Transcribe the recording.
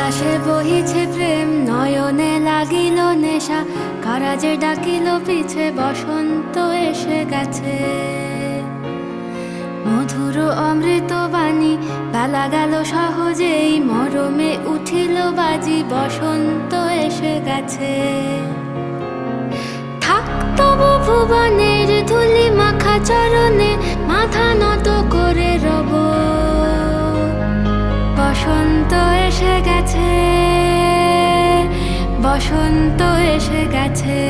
বাতাসে বহিছে প্রেম, নয়নে লাগিল নেশা, কারাজে ডাকিল পিছে, বসন্ত এসে গেছে। মধুর অমৃত বাণী, বেলা গেল সহজেই, মরমে উঠিল বাজি, বসন্ত এসে গেছে। থাক তবু ভুবনের ধুলি মাখা চরণে, মাথা নত করে রব, বসন্ত এসে গেছে, বসন্ত এসে গেছে।